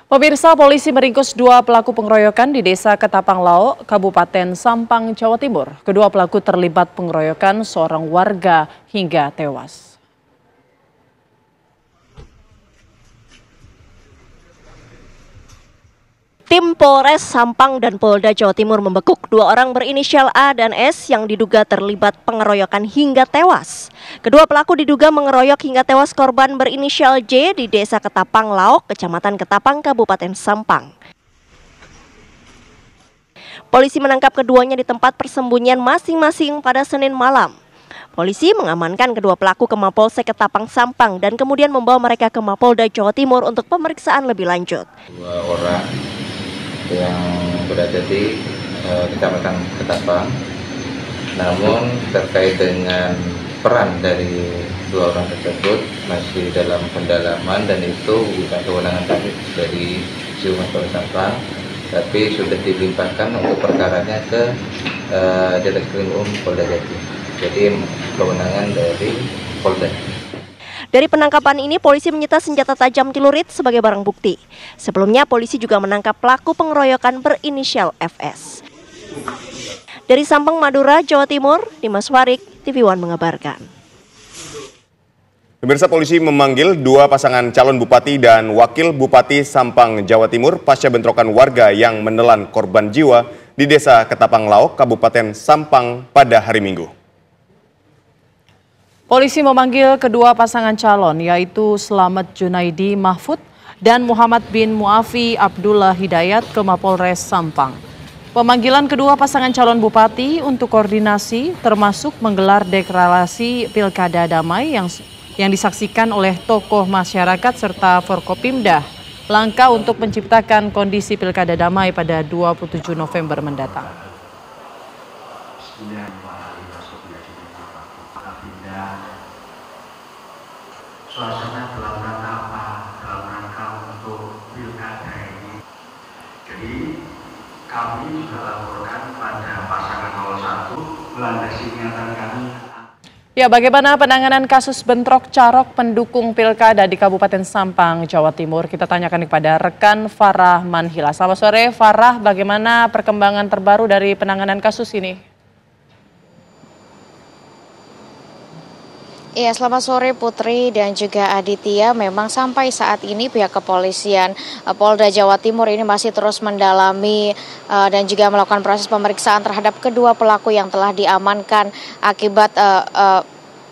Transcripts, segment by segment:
Pemirsa, polisi meringkus dua pelaku pengeroyokan di Desa Ketapang Laok, Kabupaten Sampang, Jawa Timur. Kedua pelaku terlibat pengeroyokan seorang warga hingga tewas. Tim Polres Sampang dan Polda Jawa Timur membekuk dua orang berinisial A dan S yang diduga terlibat pengeroyokan hingga tewas. Kedua pelaku diduga mengeroyok hingga tewas korban berinisial J di Desa Ketapang Laok, Kecamatan Ketapang, Kabupaten Sampang. Polisi menangkap keduanya di tempat persembunyian masing-masing pada Senin malam. Polisi mengamankan kedua pelaku ke Mapolsek Ketapang Sampang dan kemudian membawa mereka ke Mapolda Jawa Timur untuk pemeriksaan lebih lanjut. Dua orang yang berada di Kecamatan Ketapang, namun terkait dengan peran dari dua orang tersebut masih dalam pendalaman dan itu bukan kewenangan kami dari Humas Polres Sampang, tapi sudah dilimpahkan untuk perkaranya ke Direktorat Umum Polda Jatim. Jadi kewenangan dari Polda. Dari penangkapan ini, polisi menyita senjata tajam celurit sebagai barang bukti. Sebelumnya, polisi juga menangkap pelaku pengeroyokan berinisial FS. Dari Sampang, Madura, Jawa Timur, Dimas Warik, TV One mengabarkan. Pemirsa, polisi memanggil dua pasangan calon bupati dan wakil bupati Sampang, Jawa Timur pasca bentrokan warga yang menelan korban jiwa di Desa Ketapang Laok, Kabupaten Sampang pada hari Minggu. Polisi memanggil kedua pasangan calon yaitu Slamet Junaidi Mahfud dan Muhammad bin Muafi Abdullah Hidayat ke Mapolres Sampang. Pemanggilan kedua pasangan calon bupati untuk koordinasi termasuk menggelar deklarasi Pilkada Damai yang disaksikan oleh tokoh masyarakat serta Forkopimda. Langkah untuk menciptakan kondisi Pilkada Damai pada 27 November mendatang. Suasana dalam rangka apa? Dalam rangka untuk pilkada ini. Jadi kami juga laporkan pada pasangan 01 landasi niatan kami. Ya, bagaimana penanganan kasus bentrok carok pendukung pilkada di Kabupaten Sampang, Jawa Timur? Kita tanyakan kepada rekan Farah Manhila. Selamat sore, Farah. Bagaimana perkembangan terbaru dari penanganan kasus ini? Ya, selamat sore Putri dan juga Aditya. Memang sampai saat ini pihak kepolisian Polda Jawa Timur ini masih terus mendalami dan juga melakukan proses pemeriksaan terhadap kedua pelaku yang telah diamankan akibat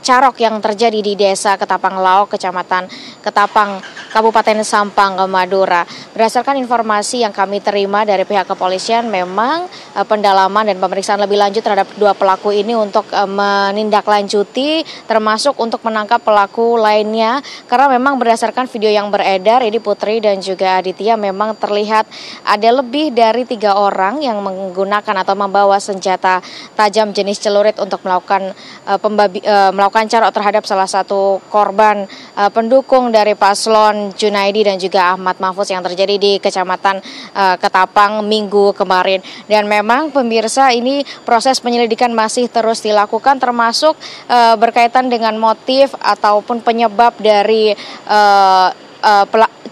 carok yang terjadi di Desa Ketapang Laok, Kecamatan Ketapang, Kabupaten Sampang, Madura. Berdasarkan informasi yang kami terima dari pihak kepolisian, memang pendalaman dan pemeriksaan lebih lanjut terhadap dua pelaku ini untuk menindaklanjuti, termasuk untuk menangkap pelaku lainnya. Karena memang berdasarkan video yang beredar, ini Putri dan juga Aditya, memang terlihat ada lebih dari 3 orang yang menggunakan atau membawa senjata tajam jenis celurit untuk melakukan carok terhadap salah satu korban pendukung dari paslon Junaidi dan juga Ahmad Mahfuz yang terjadi di Kecamatan Ketapang Minggu kemarin. Dan memang pemirsa, ini proses penyelidikan masih terus dilakukan, termasuk berkaitan dengan motif ataupun penyebab dari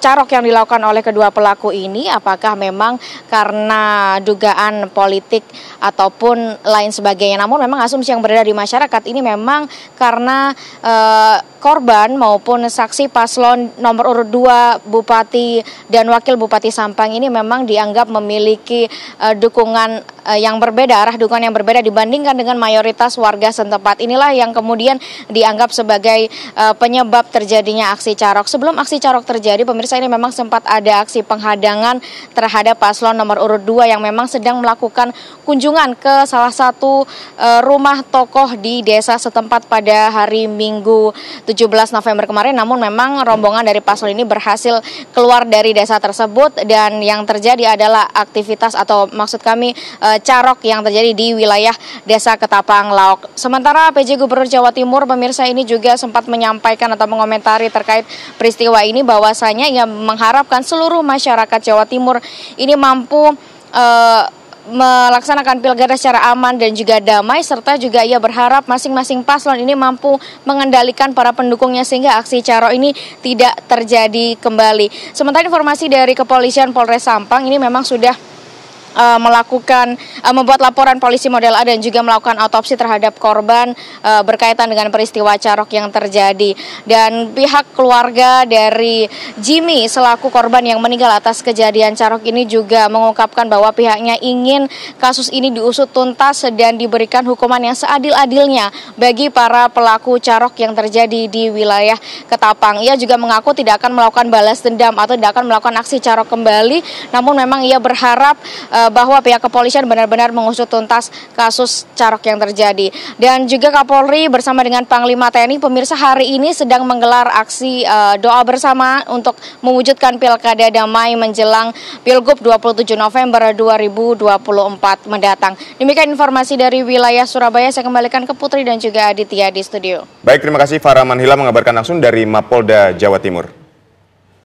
carok yang dilakukan oleh kedua pelaku ini, apakah memang karena dugaan politik ataupun lain sebagainya. Namun memang asumsi yang beredar di masyarakat ini memang karena korban maupun saksi paslon nomor urut 2 Bupati dan Wakil Bupati Sampang ini memang dianggap memiliki dukungan yang berbeda, arah dukungan yang berbeda dibandingkan dengan mayoritas warga setempat. Inilah yang kemudian dianggap sebagai penyebab terjadinya aksi carok. Sebelum aksi carok terjadi, pemirsa, ini memang sempat ada aksi penghadangan terhadap paslon nomor urut 2 yang memang sedang melakukan kunjungan ke salah satu rumah tokoh di desa setempat pada hari Minggu 17 November kemarin. Namun memang rombongan dari paslon ini berhasil keluar dari desa tersebut dan yang terjadi adalah aktivitas atau maksud kami carok yang terjadi di wilayah Desa Ketapang Laok. Sementara PJ Gubernur Jawa Timur, pemirsa, ini juga sempat menyampaikan atau mengomentari terkait peristiwa ini, bahwasanya ia mengharapkan seluruh masyarakat Jawa Timur ini mampu melaksanakan pilkada secara aman dan juga damai, serta juga ia berharap masing-masing paslon ini mampu mengendalikan para pendukungnya sehingga aksi caro ini tidak terjadi kembali. Sementara informasi dari Kepolisian Polres Sampang ini memang sudah membuat laporan polisi model A dan juga melakukan autopsi terhadap korban berkaitan dengan peristiwa carok yang terjadi. Dan pihak keluarga dari Jimmy selaku korban yang meninggal atas kejadian carok ini juga mengungkapkan bahwa pihaknya ingin kasus ini diusut tuntas dan diberikan hukuman yang seadil-adilnya bagi para pelaku carok yang terjadi di wilayah Ketapang. Ia juga mengaku tidak akan melakukan balas dendam atau tidak akan melakukan aksi carok kembali, namun memang ia berharap bahwa pihak kepolisian benar-benar mengusut tuntas kasus carok yang terjadi. Dan juga Kapolri bersama dengan Panglima TNI pemirsa hari ini sedang menggelar aksi doa bersama untuk mewujudkan pilkada damai menjelang Pilgub 27 November 2024 mendatang. Demikian informasi dari wilayah Surabaya. Saya kembalikan ke Putri dan juga Aditya di studio. Baik, terima kasih Farah Manhila mengabarkan langsung dari Mapolda Jawa Timur.